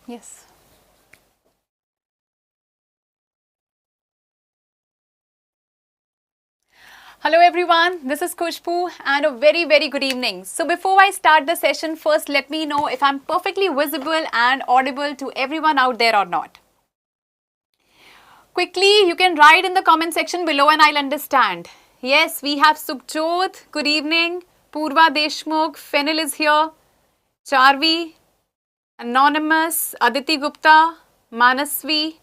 Yes. Hello everyone, this is Khushbu and a very good evening. So before I start the session, first let me know if I'm perfectly visible and audible to everyone out there or not. Quickly, you can write in the comment section below and I'll understand. Yes, we have Sukhjot, good evening. Purva Deshmukh, Fenil is here. Charvi, Anonymous, Aditi Gupta, Manasvi.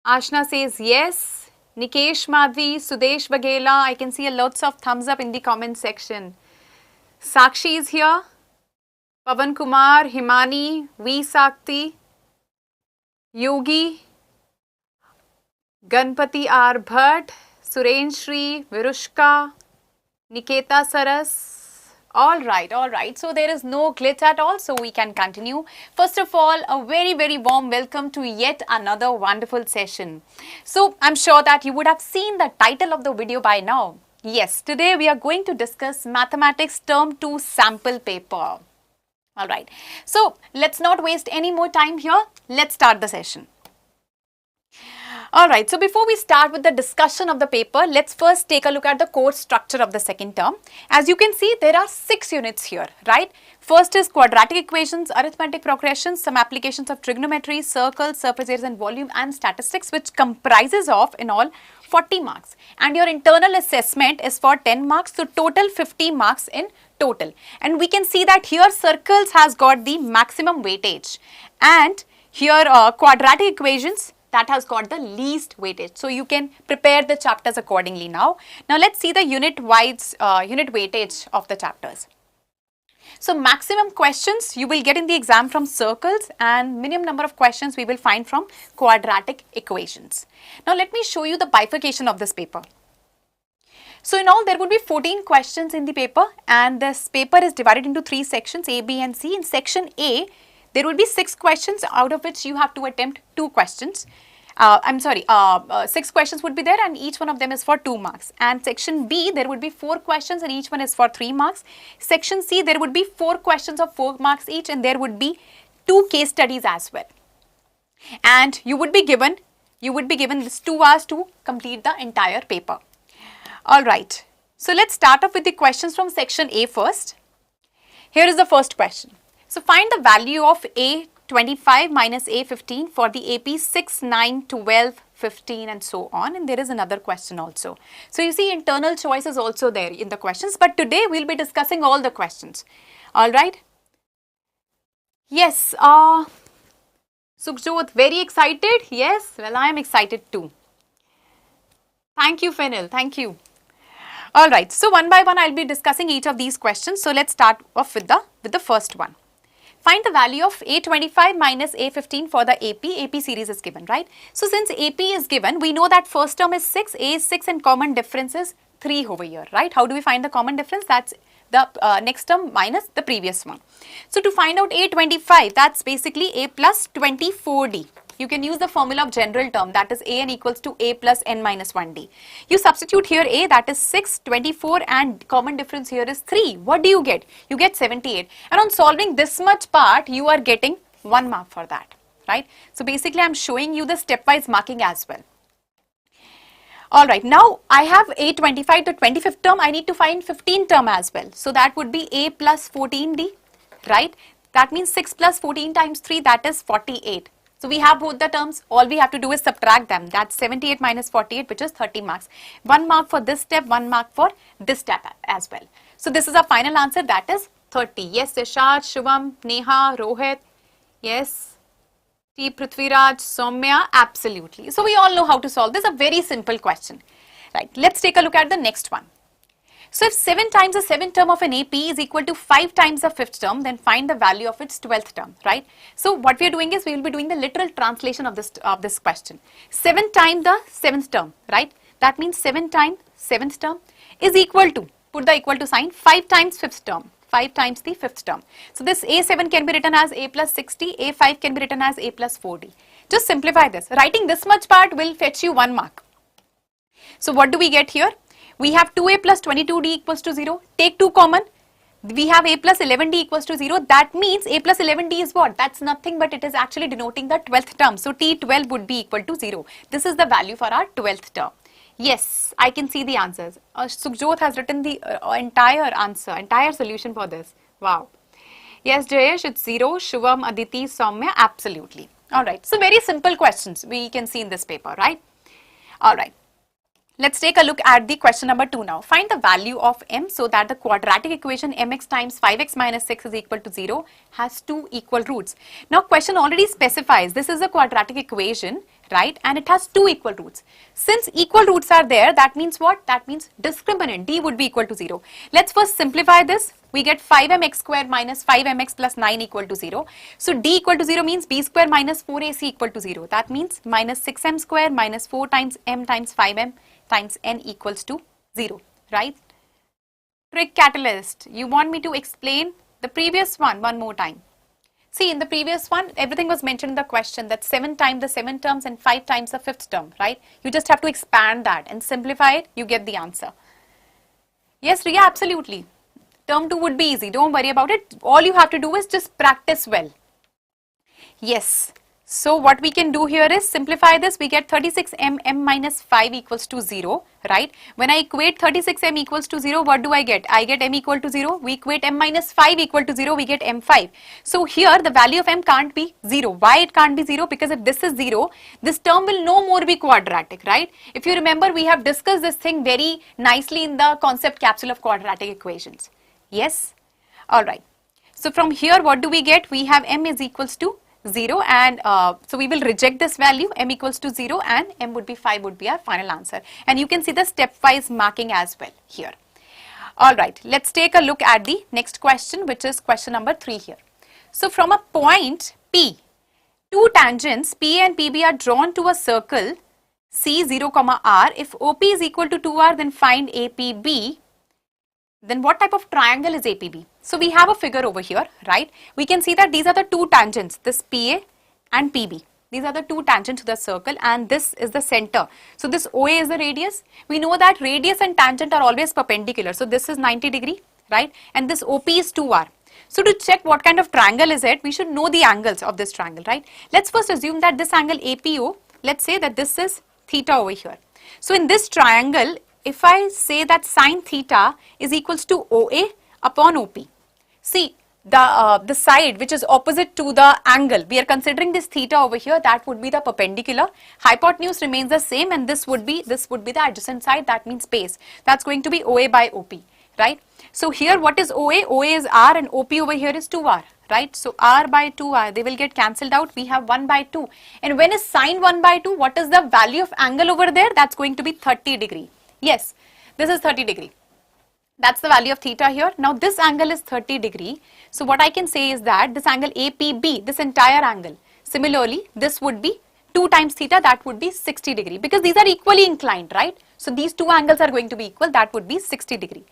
Ashna says yes. Nikesh Madhvi, Sudesh Baghela, I can see lots of thumbs up in the comment section. Sakshi is here. Pavan Kumar, Himani, V Sakti, Yogi, Ganpati R Bhatt, Surenshri, Virushka, Niketa Saras. All right. So there is no glitch at all, so we can continue. First of all, a very warm welcome to yet another wonderful session. So I'm sure that you would have seen the title of the video by now. Yes, today we are going to discuss Mathematics Term 2 sample paper. All right. So let's not waste any more time here. Let's start the session. Alright, so before we start with the discussion of the paper, let's first take a look at the course structure of the second term. As you can see, there are 6 units here, right? First is quadratic equations, arithmetic progressions, some applications of trigonometry, circles, surface areas and volume, and statistics, which comprises of in all 40 marks. And your internal assessment is for 10 marks, so total 50 marks in total. And we can see that here circles has got the maximum weightage, and here quadratic equations, that has got the least weightage. So you can prepare the chapters accordingly now. Now let's see the unit weightage of the chapters. So maximum questions you will get in the exam from circles, and minimum number of questions we will find from quadratic equations. Now let me show you the bifurcation of this paper. So in all there would be 14 questions in the paper, and this paper is divided into 3 sections, A, B and C. In section A, there will be 6 questions, out of which you have to attempt 2 questions. 6 questions would be there, and each one of them is for 2 marks. And section B, there would be 4 questions and each one is for 3 marks. Section C, there would be 4 questions of 4 marks each, and there would be 2 case studies as well. And you would be given this 2 hours to complete the entire paper. Alright, so let's start off with the questions from section A first. Here is the first question. So find the value of A25 minus A15 for the AP 6, 9, 12, 15 and so on, and there is another question also. So you see internal choice is also there in the questions, but today we will be discussing all the questions. Alright. Yes, Sukhjot, very excited? Yes, well I am excited too. Thank you Fenil, thank you. Alright, so one by one I will be discussing each of these questions. So let's start off with the first one. Find the value of A25 minus A15 for the AP series is given, right? So since AP is given, we know that first term is 6, A is 6 and common difference is 3 over here, right? How do we find the common difference? That's the next term minus the previous one. So to find out A25, that's basically A plus 24D. You can use the formula of general term, that is AN equals to A plus N minus 1D. You substitute here A, that is 6, 24 and common difference here is 3. What do you get? You get 78. And on solving this much part, you are getting 1 mark for that, right? So basically I am showing you the stepwise marking as well. Alright, now I have A25, the 25th term, I need to find 15th term as well. So that would be A plus 14D, right? That means 6 plus 14 times 3, that is 48. So we have both the terms, all we have to do is subtract them. That's 78 minus 48, which is 30 marks. 1 mark for this step, 1 mark for this step as well. So this is our final answer, that is 30. Yes, Ishad, Shubham, Neha, Rohit, yes, T. Prithviraj, Soumya, absolutely. So we all know how to solve this, a very simple question. Right, let's take a look at the next one. So if 7 times the 7th term of an AP is equal to 5 times the 5th term, then find the value of its 12th term, right? So what we are doing is we will be doing the literal translation of this question. 7 times the 7th term, right? That means 7 times 7th term is equal to, put the equal to sign, 5 times 5th term, 5 times the 5th term. So this A7 can be written as A plus 60, A5 can be written as A plus 40. Just simplify this. Writing this much part will fetch you 1 mark. So what do we get here? We have 2A plus 22D equals to 0. Take 2 common. We have a plus 11d equals to 0. That means a plus 11d is what? That's nothing but it is actually denoting the 12th term. So t12 would be equal to 0. This is the value for our 12th term. Yes, I can see the answers. Sukhjot has written the entire answer, entire solution for this. Wow. Yes, Jayesh, it's 0. Shubham, Aditi, Soumya, absolutely. Alright, so very simple questions we can see in this paper, right? Alright. Let's take a look at the question number 2 now. Find the value of m so that the quadratic equation mx times 5x minus 6 is equal to 0 has 2 equal roots. Now question already specifies this is a quadratic equation, right? And it has 2 equal roots. Since equal roots are there, that means what? That means discriminant d would be equal to 0. Let's first simplify this. We get 5mx square minus 5mx plus 9 equal to 0. So d equal to 0 means b square minus 4ac equal to 0. That means minus 6m square minus 4 times m times 5m times n equals to 0, right? Trick catalyst. You want me to explain the previous one more time? See, in the previous one, everything was mentioned in the question that 7 times the 7 terms and 5 times the 5th term, right? You just have to expand that and simplify it, you get the answer. Yes, Riya, absolutely. Term 2 would be easy. Don't worry about it. All you have to do is just practice well. Yes. So what we can do here is simplify this. We get 36m m minus 5 equals to 0, right? When I equate 36m equals to 0, what do I get? I get m equal to 0. We equate m minus 5 equal to 0, we get m5. So here the value of m can't be 0. Why it can't be 0? Because if this is 0, this term will no more be quadratic, right? If you remember, we have discussed this thing very nicely in the concept capsule of quadratic equations. Yes? Alright. So from here, what do we get? We have m is equals to 0 and so we will reject this value, m equals to 0 and m would be 5 would be our final answer. And you can see the stepwise marking as well here. Alright, let's take a look at the next question, which is question number 3 here. So from a point P, two tangents PA and PB are drawn to a circle C0, R. If OP is equal to 2R, then find APB. Then what type of triangle is APB? So we have a figure over here, right? We can see that these are the two tangents, this PA and PB. These are the two tangents to the circle and this is the center. So this OA is the radius. We know that radius and tangent are always perpendicular. So this is 90 degree, right? And this OP is 2R. So to check what kind of triangle is it, we should know the angles of this triangle, right? Let's first assume that this angle APO, let's say that this is theta over here. So in this triangle, if I say that sine theta is equals to OA upon OP, see the side which is opposite to the angle, we are considering this theta over here, that would be the perpendicular. Hypotenuse remains the same and this would be the adjacent side, that means base. That's going to be OA by OP, right? So here what is OA? OA is R and OP over here is 2R, right? So R by 2R, they will get cancelled out. We have 1 by 2. And when is sine 1 by 2, what is the value of angle over there? That's going to be 30 degree. Yes, this is 30 degree. That's the value of theta here. Now this angle is 30 degree. So what I can say is that this angle APB, this entire angle, similarly, this would be 2 times theta, that would be 60 degree because these are equally inclined, right? So these two angles are going to be equal, that would be 60 degree.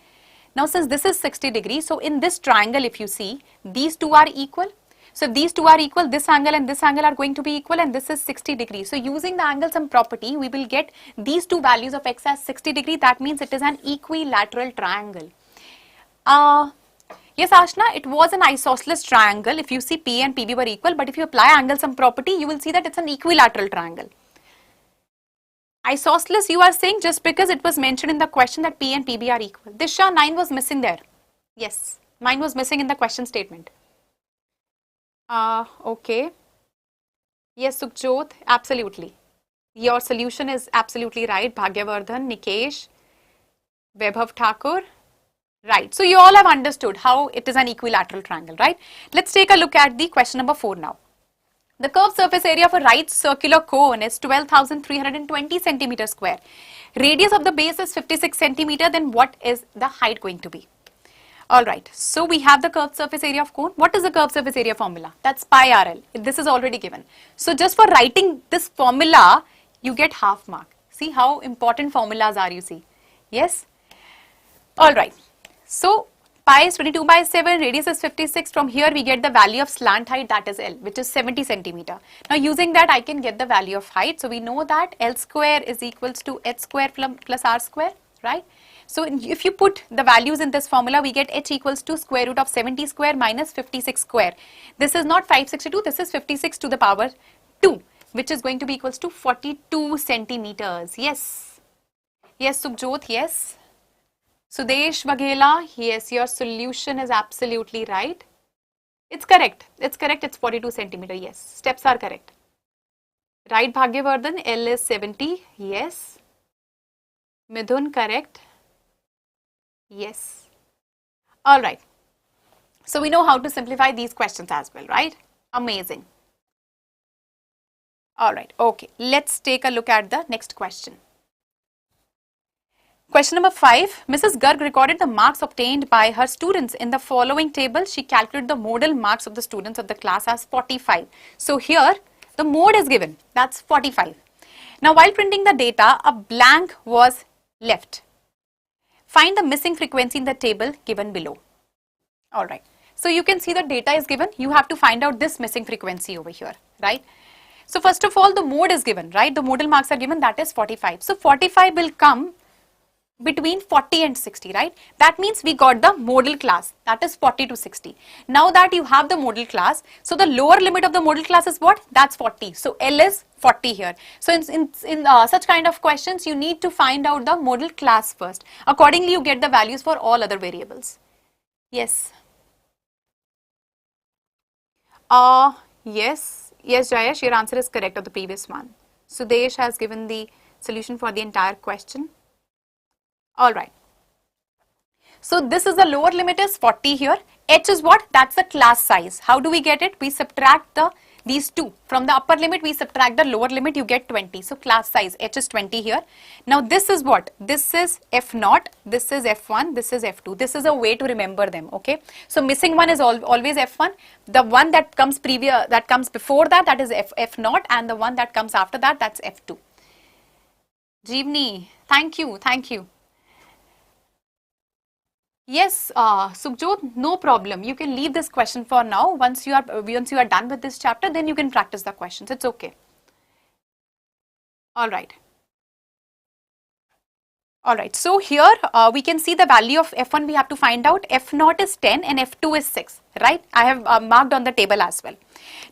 Now since this is 60 degree, so in this triangle, if you see, these two are equal. So if these two are equal, this angle and this angle are going to be equal and this is 60 degrees. So using the angle sum property, we will get these two values of x as 60 degree. That means it is an equilateral triangle. Yes, Ashna, it was an isosceles triangle. If you see P and PB were equal, but if you apply angle sum property, you will see that it's an equilateral triangle. Isosceles, you are saying just because it was mentioned in the question that P and PB are equal. Disha, 9 was missing there. Yes, mine was missing in the question statement. Okay. Yes, Sukhjot, absolutely. Your solution is absolutely right. Bhagyavardhan, Nikesh, Vaibhav Thakur. Right. So you all have understood how it is an equilateral triangle, right? Let's take a look at the question number 4 now. The curved surface area of a right circular cone is 12,320 centimeter square. Radius of the base is 56 centimeter. Then what is the height going to be? Alright, so we have the curved surface area of cone. What is the curved surface area formula? That's pi RL. This is already given. So just for writing this formula, you get half mark. See how important formulas are, you see. Yes? Alright, so pi is 22 by 7, radius is 56. From here we get the value of slant height, that is L, which is 70 centimeter. Now using that I can get the value of height. So we know that L square is equals to h square plus r square, right? So if you put the values in this formula, we get h equals to square root of 70 square minus 56 square. This is not 562, this is 56 to the power 2, which is going to be equals to 42 centimeters. Yes. Yes, Subjot, yes. Sudesh Vaghela, yes, your solution is absolutely right. It's correct. It's correct. It's 42 centimeter. Yes. Steps are correct. Right, Bhagyavardhan, L is 70. Yes. Midhun, correct. Yes. All right. So we know how to simplify these questions as well, right? Amazing. All right. Okay. Let's take a look at the next question. Question number 5, Mrs. Garg recorded the marks obtained by her students. In the following table, she calculated the modal marks of the students of the class as 45. So here, the mode is given, that's 45. Now, while printing the data, a blank was left. Find the missing frequency in the table given below. All right. So you can see the data is given. You have to find out this missing frequency over here, right? So first of all, the mode is given, right? The modal marks are given, that is 45. So 45 will come between 40 and 60, right? That means we got the modal class, that is 40 to 60. Now that you have the modal class, so the lower limit of the modal class is what? That's 40. So L is 40 here. So in such kind of questions, you need to find out the modal class first. Accordingly, you get the values for all other variables. Yes. Yes, Jayesh, your answer is correct of the previous one. Sudesh has given the solution for the entire question. All right. So this is the lower limit is 40 here. H is what? That's the class size. How do we get it? We subtract these two. From the upper limit, we subtract the lower limit, you get 20. So class size, H is 20 here. Now this is what? This is F0, this is F1, this is F2. This is a way to remember them, okay? So missing one is always F1. The one that comes before that, that is F0, and the one that comes after that, that's F2. Jeevni, thank you, thank you. Yes, Subjot, no problem. You can leave this question for now. Once you are done with this chapter, then you can practice the questions. It's okay. All right. All right. So here we can see the value of F1 we have to find out. F0 is 10 and F2 is 6, right? I have marked on the table as well.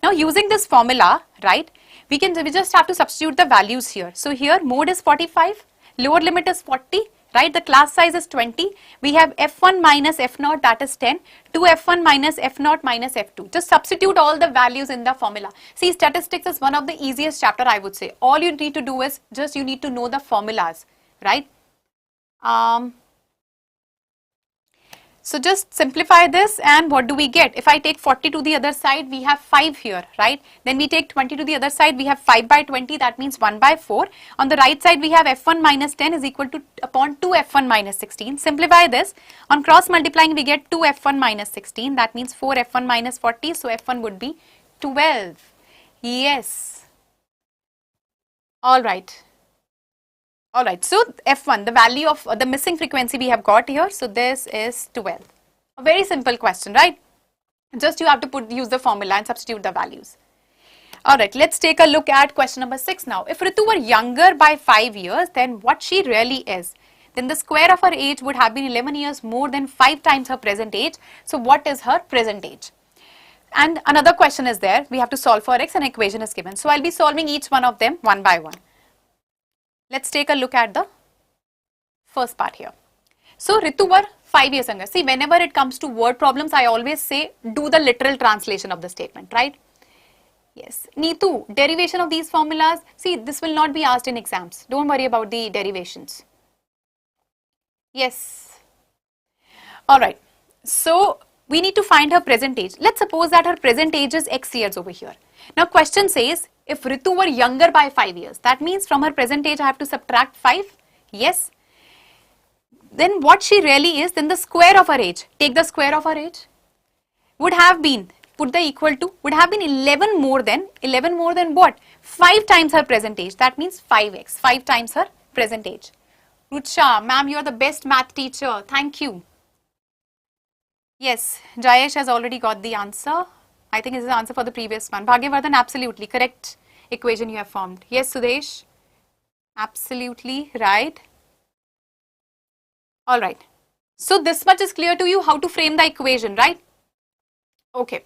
Now using this formula, right, we just have to substitute the values here. So here mode is 45, lower limit is 40. Right, the class size is 20. We have F1 minus F0, that is 10. 2F1 minus F0 minus F2. Just substitute all the values in the formula. See, statistics is one of the easiest chapter, I would say. All you need to do is just you need to know the formulas, right? So just simplify this, and what do we get? If I take 40 to the other side, we have 5 here, right? Then we take 20 to the other side, we have 5 by 20, that means 1 by 4. On the right side, we have F1 minus 10 is equal to upon 2 F1 minus 16. Simplify this. On cross multiplying, we get 2 F1 minus 16. That means 4 F1 minus 40. So F1 would be 12. Yes. All right. All right, so F1, the value of the missing frequency we have got here. So this is 12. A very simple question, right? Just you have to use the formula and substitute the values. All right, let's take a look at question number 6 now. If Ritu were younger by 5 years, then what she really is? Then the square of her age would have been 11 years more than 5 times her present age. So what is her present age? And another question is there. We have to solve for x, and an equation is given. So I'll be solving each one of them one by one. Let's take a look at the first part here. So Ritu were 5 years younger. See, whenever it comes to word problems, I always say do the literal translation of the statement, right? Yes. Neetu, derivation of these formulas. See, this will not be asked in exams. Don't worry about the derivations. Yes. All right. So we need to find her present age. Let's suppose that her present age is x years over here. Now question says, if Ritu were younger by 5 years, that means from her present age I have to subtract 5. Yes. Then what she really is, then the square of her age. Take the square of her age. Would have been, put the equal to, would have been 11 more than what? 5 times her present age. That means 5x, 5 times her present age. Rucha, ma'am, you are the best math teacher. Thank you. Yes, Jayesh has already got the answer. I think this is the answer for the previous one. Bhagyavardhan, absolutely correct equation you have formed. Yes, Sudesh, absolutely right. Alright. So this much is clear to you how to frame the equation, right? Okay.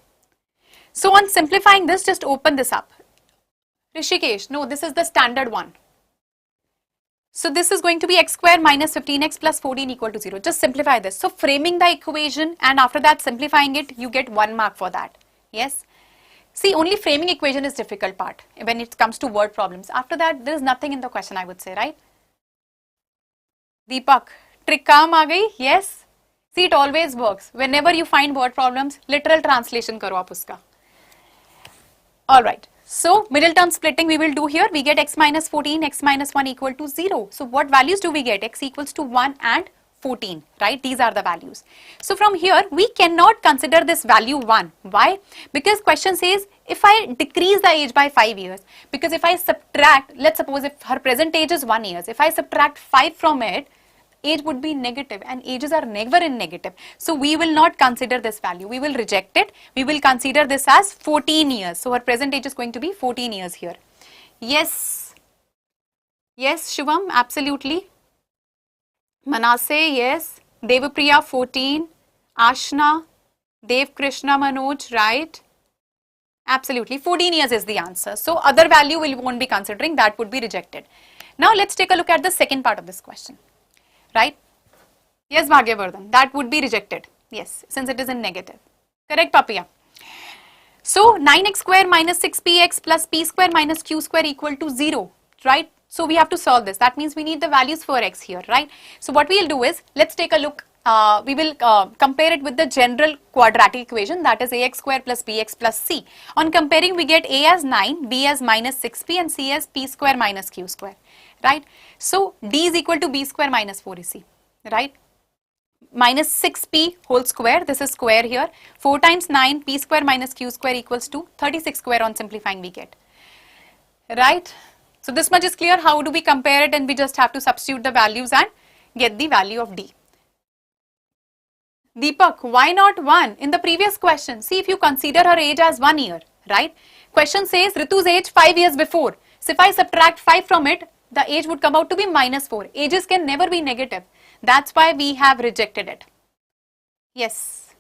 So on simplifying this, just open this up. Rishikesh, no, this is the standard one. So this is going to be x square minus 15x plus 14 equal to 0. Just simplify this. So framing the equation and after that simplifying it, you get 1 mark for that. Yes. See, only framing equation is difficult part when it comes to word problems. After that, there is nothing in the question, I would say, right? Deepak, trick काम आ गई? Yes. See, it always works. Whenever you find word problems, literal translation करो आप उसका. All right. So middle term splitting we will do here. We get x minus 14, x minus 1 equal to 0. So what values do we get? X equals to 1 and 14, right? These are the values. So from here we cannot consider this value 1. Why? Because question says if I decrease the age by 5 years, because if I subtract, let's suppose if her present age is 1 year, if I subtract 5 from it, age would be negative and ages are never in negative. So we will not consider this value. We will reject it. We will consider this as 14 years. So her present age is going to be 14 years here. Yes. Yes, Shivam, absolutely. Manase, yes. Devapriya, 14. Ashna, Dev Krishna Manoj, right? Absolutely. 14 years is the answer. So other value we won't be considering. That would be rejected. Now let's take a look at the second part of this question. Right? Yes, Bhagyavardhan, that would be rejected. Yes, since it is in negative. Correct, Papiya? So 9x square minus 6px plus p square minus q square equal to 0, right? So we have to solve this. That means we need the values for x here, right? So what we'll do is, let's take a look. We will compare it with the general quadratic equation, that is ax square plus bx plus c. On comparing, we get a as 9, b as minus 6p and c as p square minus q square, right? So d is equal to b square minus 4ac, right? Minus 6p whole square, this is square here. 4 times 9, p square minus q square equals to 36 square. On simplifying we get, right? So this much is clear. How do we compare it? And we just have to substitute the values and get the value of d. Deepak, why not 1? In the previous question, see, if you consider her age as 1 year, right? Question says Ritu's age 5 years before. So if I subtract 5 from it, the age would come out to be minus 4. Ages can never be negative. That's why we have rejected it. Yes.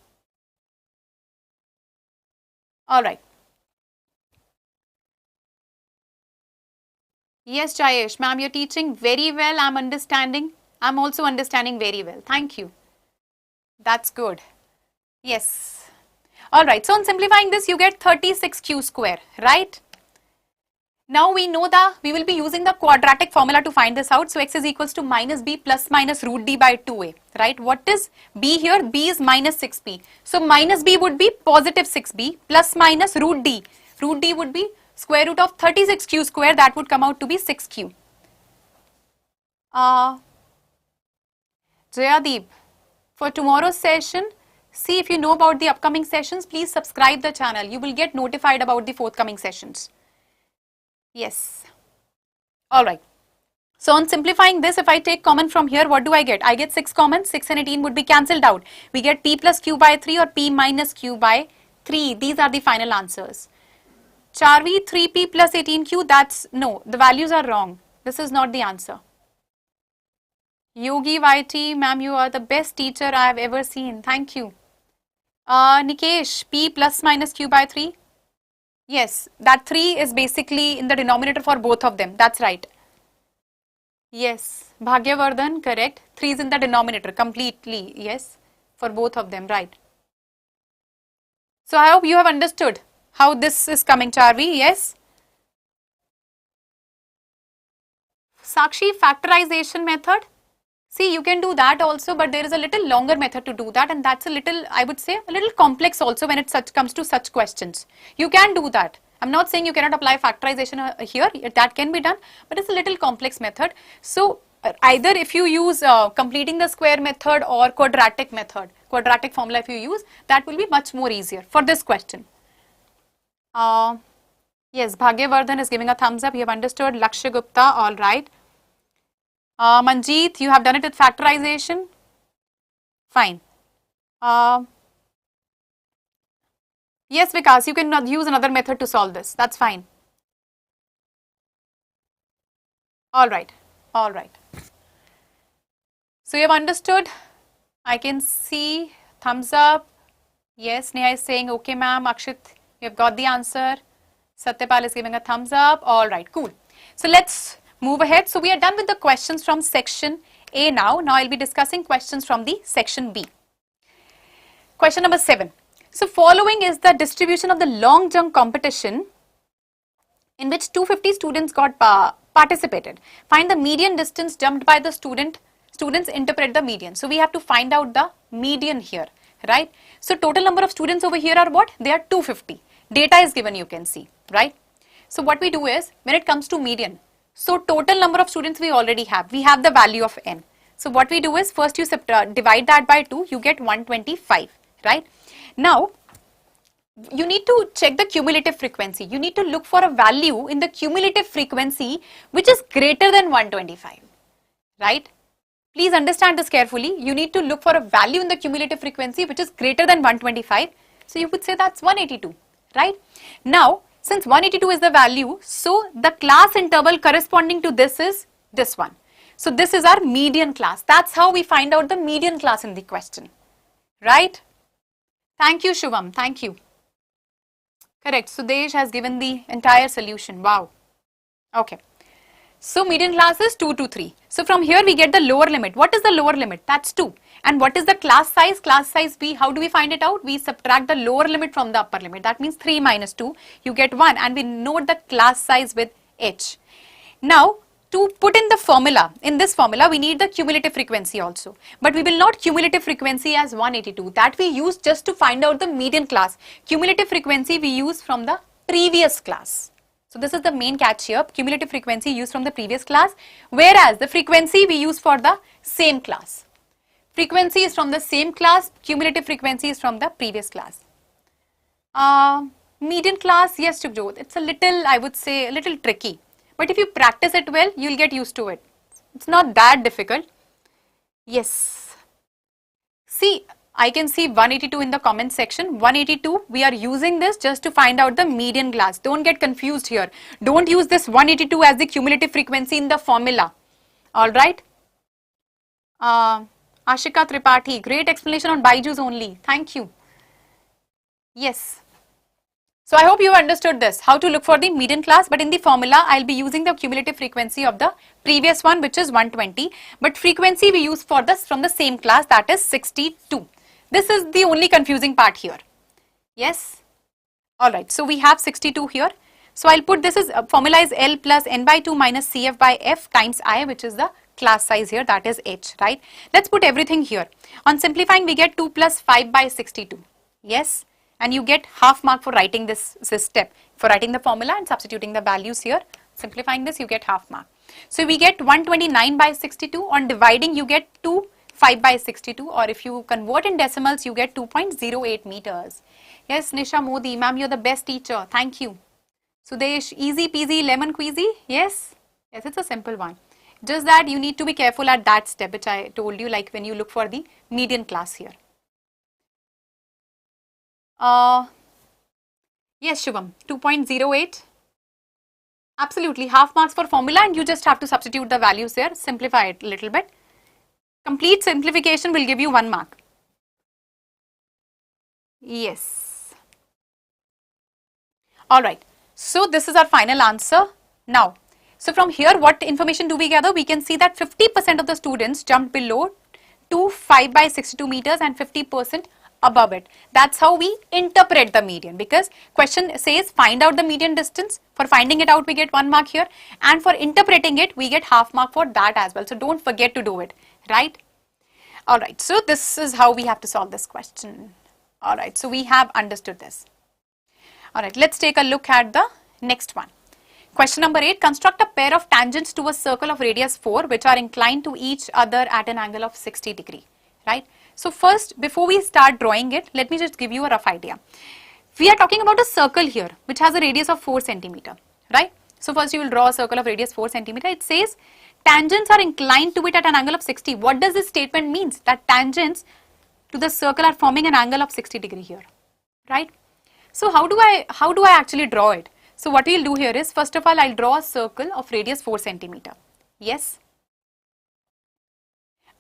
Alright. Yes, Jayesh, ma'am, you're teaching very well. I'm understanding. I'm also understanding very well. Thank you. That's good. Yes. Alright, so on simplifying this, you get 36q square, right? Now we know that we will be using the quadratic formula to find this out. So x is equals to minus b plus minus root d by 2a, right? What is b here? B is minus 6b. So minus b would be positive 6b plus minus root d. Root d would be square root of 36q square. That would come out to be 6q. Jayadeep, for tomorrow's session, see if you know about the upcoming sessions, please subscribe the channel. You will get notified about the forthcoming sessions. Yes. Alright. So on simplifying this, if I take common from here, what do I get? I get 6 common, 6 and 18 would be cancelled out. We get p plus q by 3 or p minus q by 3. These are the final answers. Charvi, 3p plus 18q, that's, no, the values are wrong. This is not the answer. Yogi YT, ma'am, you are the best teacher I have ever seen. Thank you. Nikesh, p plus minus q by 3. Yes, that 3 is basically in the denominator for both of them. That's right. Yes, Bhagyavardhan, correct. 3 is in the denominator completely. Yes, for both of them, right. So I hope you have understood how this is coming, Charvi. Yes. Sakshi, factorization method. See, you can do that also, but there is a little longer method to do that, and that's a little, I would say, a little complex also when it comes to such questions. You can do that. I'm not saying you cannot apply factorization here, that can be done, but it's a little complex method. So either if you use completing the square method or quadratic method, quadratic formula if you use, that will be much more easier for this question. Yes, Bhagyavardhan is giving a thumbs up. You have understood. Lakshya Gupta, all right. Manjeet, you have done it with factorization. Fine. Yes, Vikas, you can use another method to solve this. That's fine. All right. All right. So you have understood? I can see thumbs up. Yes, Neha is saying, okay ma'am. Akshit, you have got the answer. Satyapal is giving a thumbs up. All right, cool. So let's move ahead. So we are done with the questions from section A now. Now I'll be discussing questions from the section B. Question number 7. So following is the distribution of the long jump competition in which 250 students got participated. Find the median distance jumped by the students, interpret the median. So we have to find out the median here, right? So total number of students over here are what? They are 250. Data is given, you can see, right? So what we do is, when it comes to median, so total number of students we already have. We have the value of n. So what we do is, first you divide that by 2, you get 125, right? Now, you need to check the cumulative frequency. You need to look for a value in the cumulative frequency which is greater than 125, right? Please understand this carefully. You need to look for a value in the cumulative frequency which is greater than 125. So you could say that's 182, right? Now, since 182 is the value, so the class interval corresponding to this is this one. So this is our median class. That's how we find out the median class in the question, right? Thank you, Shubham. Thank you. Correct. Sudesh has given the entire solution. Wow. Okay. So median class is 2 to 3. So from here we get the lower limit. What is the lower limit? That's 2. And what is the class size? Class size B. How do we find it out? We subtract the lower limit from the upper limit. That means 3 minus 2. You get 1 and we note the class size with H. Now, to put in the formula, in this formula, we need the cumulative frequency also. But we will not cumulative frequency as 182. That we use just to find out the median class. Cumulative frequency we use from the previous class. So this is the main catch here. Cumulative frequency used from the previous class. Whereas the frequency we use for the same class. Frequency is from the same class. Cumulative frequency is from the previous class. Median class, yes, Chukjot. It's a little, I would say, a little tricky. But if you practice it well, you'll get used to it. It's not that difficult. Yes. See, I can see 182 in the comment section. 182, we are using this just to find out the median class. Don't get confused here. Don't use this 182 as the cumulative frequency in the formula. Alright. Ashika Tripathi, great explanation on BYJU'S only. Thank you. Yes. So I hope you understood this, how to look for the median class, but in the formula, I'll be using the cumulative frequency of the previous one, which is 120, but frequency we use for this from the same class, that is 62. This is the only confusing part here. Yes? Alright, so we have 62 here. So I'll put this as formula is L plus N by 2 minus CF by F times I, which is the class size here, that is H, right? Let's put everything here. On simplifying, we get 2 plus 5 by 62. Yes? And you get half mark for writing this step, for writing the formula and substituting the values here. Simplifying this, you get half mark. So we get 129 by 62. On dividing, you get 5 by 62, or if you convert in decimals, you get 2.08 meters. Yes, Nisha Modi, ma'am, you're the best teacher. Thank you. Sudesh, easy peasy, lemon squeezy. Yes, yes, it's a simple one. Just that you need to be careful at that step, which I told you, like when you look for the median class here. Yes, Shubham, 2.08. Absolutely, half marks for formula, and you just have to substitute the values there, simplify it a little bit. Complete simplification will give you 1 mark. Yes. Alright, so this is our final answer. Now, so from here, what information do we gather? We can see that 50% of the students jumped below to 5 by 62 meters and 50% above it. That's how we interpret the median, because question says find out the median distance. For finding it out, we get 1 mark here, and for interpreting it, we get half mark for that as well. So don't forget to do it, right? Alright, so this is how we have to solve this question. Alright, so we have understood this. Alright, let's take a look at the next one. Question number 8, construct a pair of tangents to a circle of radius 4 which are inclined to each other at an angle of 60 degree, right? So first, before we start drawing it, let me just give you a rough idea. We are talking about a circle here which has a radius of 4 centimeter, right? So first you will draw a circle of radius 4 centimeter. It says tangents are inclined to it at an angle of 60. What does this statement mean? That tangents to the circle are forming an angle of 60 degree here, right? So how do I actually draw it? So what we'll do here is, first of all, I'll draw a circle of radius 4 centimeter. Yes.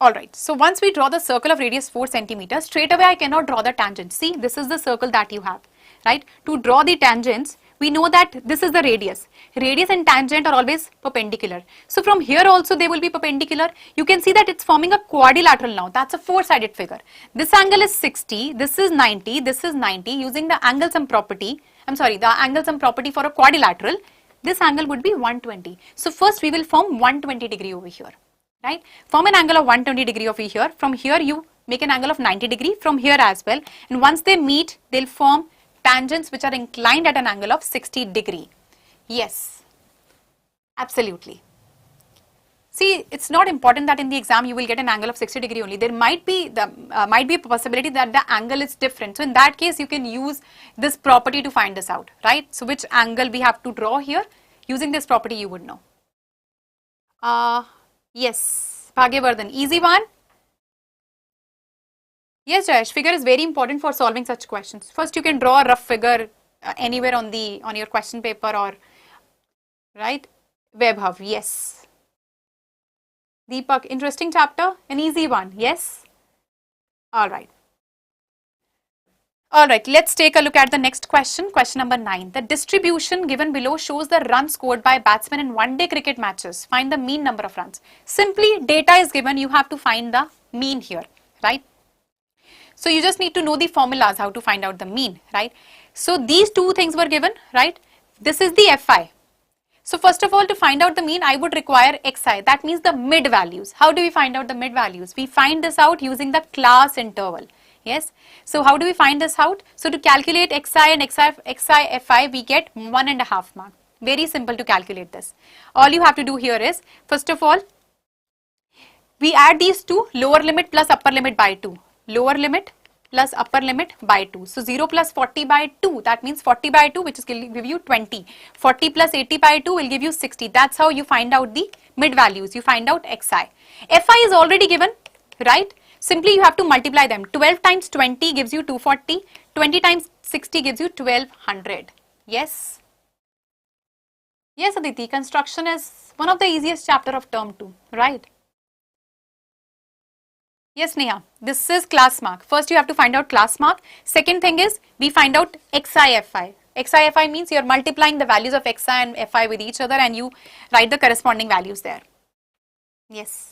Alright, so once we draw the circle of radius 4 centimeters, straight away I cannot draw the tangent. See, this is the circle that you have, right? To draw the tangents, we know that this is the radius. Radius and tangent are always perpendicular. So from here also they will be perpendicular. You can see that it's forming a quadrilateral now. That's a four-sided figure. This angle is 60, this is 90, this is 90. Using the angle sum property, the angle sum property for a quadrilateral, this angle would be 120. So first we will form 120 degree over here. Right? Form an angle of 120 degree over here. From here you make an angle of 90 degree, from here as well. And once they meet, they'll form tangents which are inclined at an angle of 60 degree. Yes, absolutely. See, it's not important that in the exam you will get an angle of 60 degree only. There might be a possibility that the angle is different. So in that case, you can use this property to find this out, right? So which angle we have to draw here? Using this property, you would know. Yes, Bhagyavardhan, easy one. Yes, Jayesh, figure is very important for solving such questions. First, you can draw a rough figure anywhere on your question paper or, right? Vaibhav, yes. Deepak, interesting chapter, an easy one, yes. All right. All right, let's take a look at the next question, question number 9. The distribution given below shows the runs scored by batsmen in one-day cricket matches. Find the mean number of runs. Simply, data is given, you have to find the mean here, right? So you just need to know the formulas, how to find out the mean, right? So these two things were given, right? This is the FI. So first of all, to find out the mean, I would require XI. That means the mid values. How do we find out the mid values? We find this out using the class interval. Yes. So how do we find this out? So to calculate XI and XI FI, we get 1.5 mark. Very simple to calculate this. All you have to do here is, first of all, we add these two, lower limit plus upper limit by 2. Lower limit plus upper limit by 2. So 0 plus 40 by 2, that means 40 by 2, which is will give you 20. 40 plus 80 by 2 will give you 60. That's how you find out the mid values. You find out XI. FI is already given, right? Simply you have to multiply them. 12 times 20 gives you 240. 20 times 60 gives you 1200. Yes. Yes, Aditi, construction is one of the easiest chapter of term 2, right? Yes, Neha, this is class mark. First you have to find out class mark. Second thing is we find out XI FI. XI FI means you are multiplying the values of XI and FI with each other and you write the corresponding values there. Yes.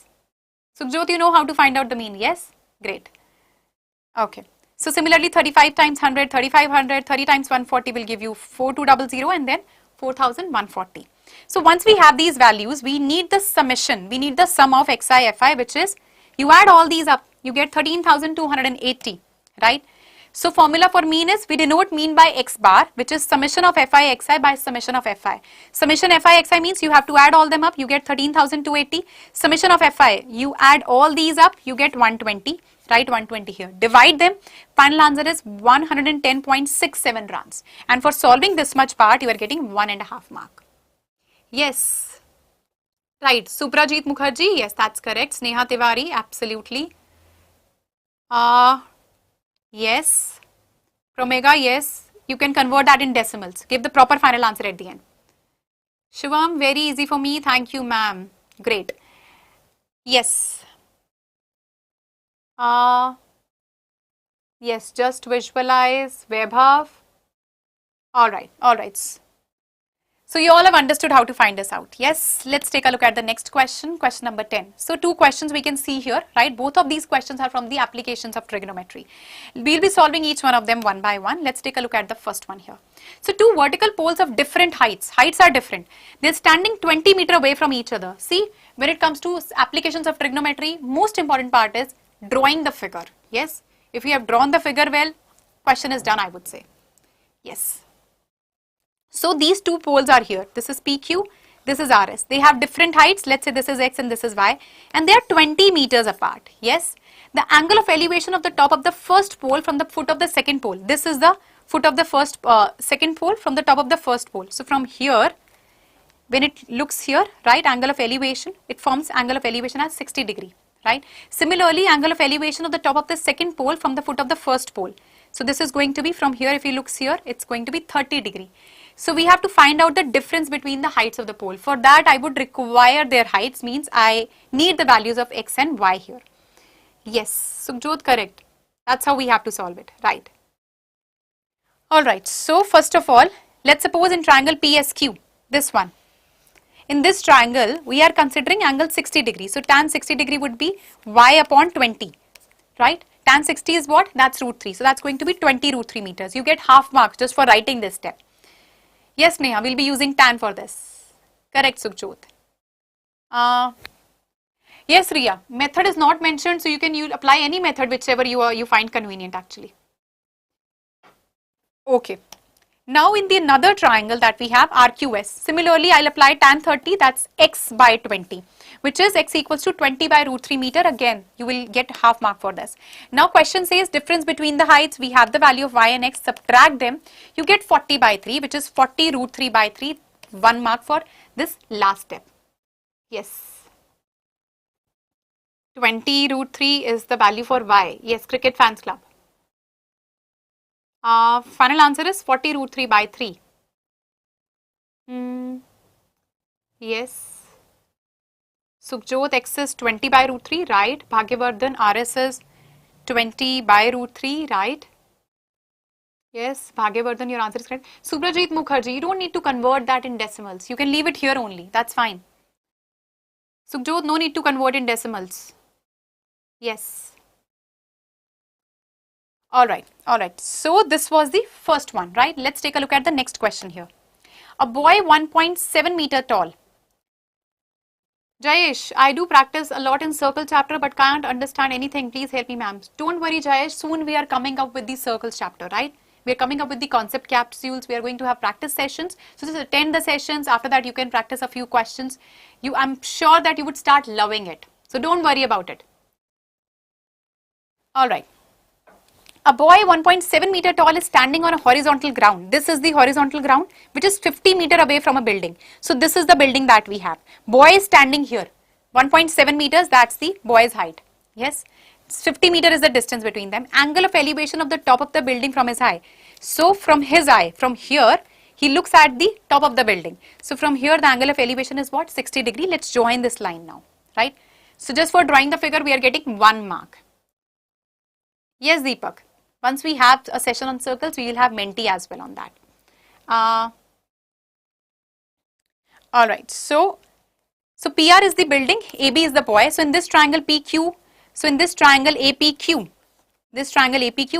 Sukhjot, you know how to find out the mean, yes? Great. Okay. So similarly, 35 times 100, 3500, 30 times 140 will give you 4200 and then 4140. So once we have these values, we need the summation. We need the sum of XI, FI, which is, you add all these up, you get 13,280, right? So formula for mean is, we denote mean by X bar, which is summation of FI, XI by summation of FI. Summation FI, XI means you have to add all them up, you get 13,280. Summation of FI, you add all these up, you get 120, write 120 here. Divide them, final answer is 110.67 runs. And for solving this much part, you are getting 1.5 mark. Yes. Right, Suprajit Mukherjee, yes, that's correct. Sneha Tiwari, absolutely. Yes. Promega, yes. You can convert that in decimals. Give the proper final answer at the end. Shivam, very easy for me. Thank you, ma'am. Great. Yes. Yes, just visualize. Vaibhav. Alright, alright. So you all have understood how to find this out. Yes, let's take a look at the next question, question number 10. So two questions we can see here, right? Both of these questions are from the applications of trigonometry. We'll be solving each one of them one by one. Let's take a look at the first one here. So two vertical poles of different heights. Heights are different. They're standing 20 meters away from each other. See, when it comes to applications of trigonometry, most important part is drawing the figure. Yes, if you have drawn the figure well, question is done, I would say. Yes. So these two poles are here. This is PQ, this is RS. They have different heights. Let's say this is X and this is Y. And they are 20 meters apart. Yes. The angle of elevation of the top of the first pole from the foot of the second pole. This is the foot of the second pole from the top of the first pole. So from here, when it looks here, right, angle of elevation, it forms angle of elevation as 60 degree. Right. Similarly, angle of elevation of the top of the second pole from the foot of the first pole. So this is going to be from here, if you look here, it's going to be 30 degree. So we have to find out the difference between the heights of the pole. For that, I would require their heights, means I need the values of X and Y here. Yes, Sukhjot, correct. That's how we have to solve it, right? Alright, so first of all, let's suppose in triangle PSQ, this one. In this triangle, we are considering angle 60 degrees. So tan 60 degree would be y upon 20, right? Tan 60 is what? That's root 3. So that's going to be 20 root 3 meters. You get half marks just for writing this step. Yes, Neha, we'll be using tan for this. Correct, Sukhjot. Yes, Riya, method is not mentioned, so you can apply any method whichever you find convenient actually. Okay. Now in the another triangle that we have RQS, similarly I'll apply tan 30, that's x by 20, which is x equals to 20 by root 3 meter. Again, you will get half mark for this. Now question says difference between the heights, we have the value of y and x, subtract them, you get 40 by 3, which is 40 root 3 by 3, 1 mark for this last step. Yes. 20 root 3 is the value for y. Yes, Cricket Fans Club. Final answer is 40 root 3 by 3. Yes. Sukhjot, x is 20 by root 3, right? Bhagyavardhan, RS is 20 by root 3, right? Yes, Bhagyavardhan, your answer is correct. Subrajit Mukherjee, you don't need to convert that in decimals. You can leave it here only. That's fine. Sukhjot, no need to convert in decimals. Yes. Alright. So this was the first one, right? Let's take a look at the next question here. A boy 1.7 meter tall. Jayesh, I do practice a lot in circle chapter but can't understand anything. Please help me, ma'am. Don't worry, Jayesh. Soon we are coming up with the circles chapter, right? We are coming up with the concept capsules. We are going to have practice sessions. So just attend the sessions. After that, you can practice a few questions. I'm sure that you would start loving it. So don't worry about it. Alright. A boy 1.7 meter tall is standing on a horizontal ground. This is the horizontal ground which is 50 meter away from a building. So this is the building that we have. Boy is standing here. 1.7 meters, that's the boy's height. Yes. 50 meter is the distance between them. Angle of elevation of the top of the building from his eye. So from his eye, from here, he looks at the top of the building. So from here the angle of elevation is what? 60 degree. Let's join this line now. Right. So just for drawing the figure we are getting 1 mark. Yes, Deepak. Once we have a session on circles, we will have Menti as well on that. Alright, so PR is the building, AB is the boy. So in this triangle PQ, so in this triangle APQ,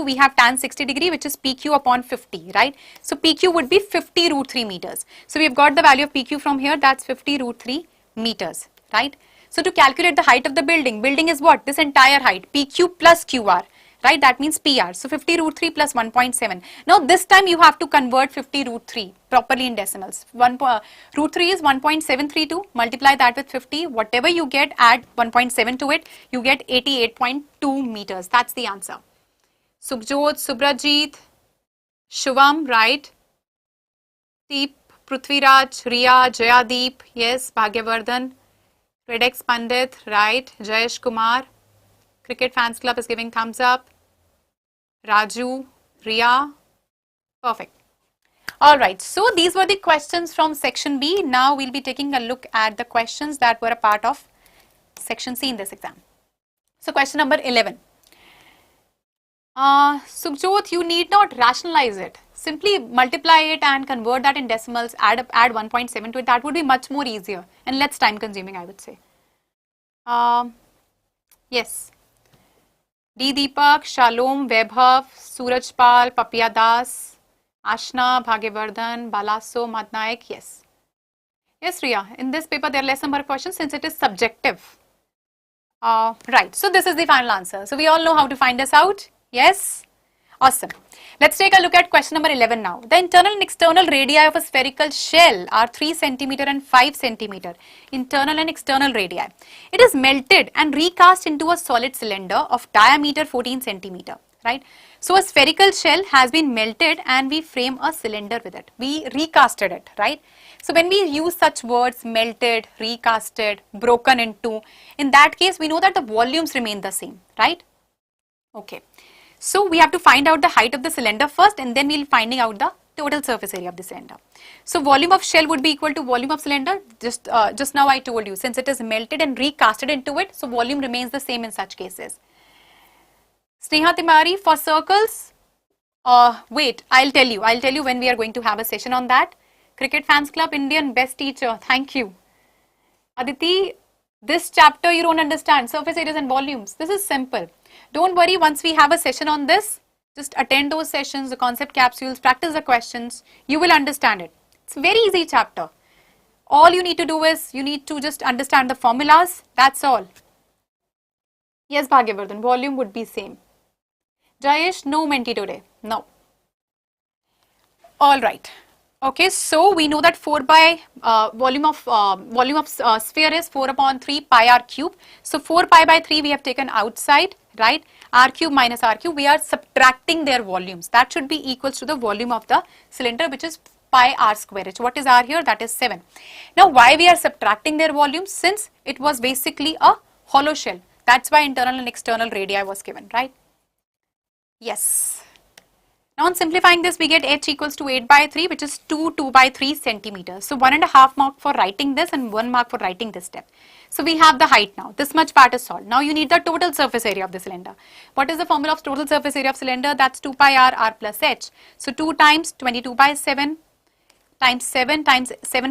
we have tan 60 degree, which is PQ upon 50, right? So PQ would be 50 root 3 meters. So we have got the value of PQ from here, that's 50 root 3 meters, right? So to calculate the height of the building is what? This entire height, PQ plus QR. Right, that means PR. So 50 root 3 plus 1.7. Now this time you have to convert 50 root 3 properly in decimals. Root 3 is 1.732. Multiply that with 50. Whatever you get, add 1.7 to it. You get 88.2 meters. That's the answer. Sukhjot, Subrajit, Shivam, right? Deep, Prithviraj, Riya, Jayadeep, yes, Bhagyavardhan, Redex Pandit, right? Jayesh Kumar. Cricket Fans Club is giving thumbs up. Raju, Riya, perfect. Alright, so these were the questions from section B. Now we'll be taking a look at the questions that were a part of section C in this exam. So question number 11. Sukhjot, you need not rationalize it. Simply multiply it and convert that in decimals, add 1.7 to it. That would be much more easier and less time consuming, I would say. Yes. D. Deepak, Shalom, Vaibhav, Surajpal, Papiya Das, Ashna, Bhagyavardhan, Balaso, Madnaik, yes. Yes, Riya, in this paper there are less number of questions since it is subjective. Right, so this is the final answer. So we all know how to find this out. Yes? Awesome. Let's take a look at question number 11 now. The internal and external radii of a spherical shell are 3 centimeter and 5 centimeter. Internal and external radii. It is melted and recast into a solid cylinder of diameter 14 centimeter. Right? So a spherical shell has been melted and we frame a cylinder with it. We recasted it, right? So when we use such words, melted, recasted, broken into, in that case we know that the volumes remain the same, right? Okay. So we have to find out the height of the cylinder first and then we'll finding out the total surface area of the cylinder. So volume of shell would be equal to volume of cylinder. Just now I told you, since it is melted and recasted into it, so volume remains the same in such cases. Sneha Timari, for circles, wait, I'll tell you when we are going to have a session on that. Cricket Fans Club Indian, best teacher, thank you. Aditi, this chapter you don't understand, surface areas and volumes. This is simple. Don't worry, once we have a session on this, just attend those sessions, the concept capsules, practice the questions, you will understand it. It's a very easy chapter. All you need to do is, you need to just understand the formulas, that's all. Yes, Bhagyavardhan, volume would be same. Jayesh, no Menti today, no. All right. Okay, so we know that 4 by volume of sphere is 4 upon 3 pi r cube. So 4 pi by 3 we have taken outside, right? R cube minus r cube, we are subtracting their volumes. That should be equals to the volume of the cylinder, which is pi r square h. What is r here? That is 7. Now why we are subtracting their volumes? Since it was basically a hollow shell. That's why internal and external radii was given, right? Yes. Now on simplifying this, we get h equals to 8 by 3, which is 2 by 3 centimeters. So 1.5 mark for writing this and 1 mark for writing this step. So we have the height now. This much part is solved. Now you need the total surface area of the cylinder. What is the formula of total surface area of cylinder? That's 2 pi r plus h. So 2 times 22 by 7 times 7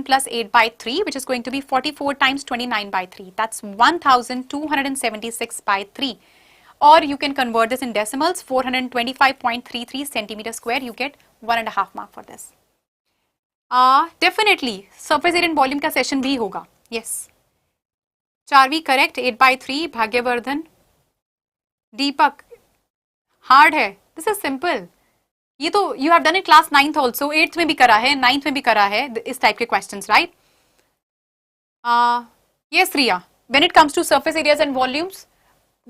plus 8 by 3, which is going to be 44 times 29 by 3. That's 1276 by 3. Or you can convert this in decimals, 425.33 centimeter square, you get 1.5 mark for this. Definitely, surface area and volume ka session bhi hoga. Yes. Charvi correct, 8 by 3, Bhagyavardhan. Deepak, hard hai. This is simple. ये तो you have done it class 9th also, 8th में भी करा है, 9th में भी करा है, इस type के questions, right? Yes, Riya. When it comes to surface areas and volumes,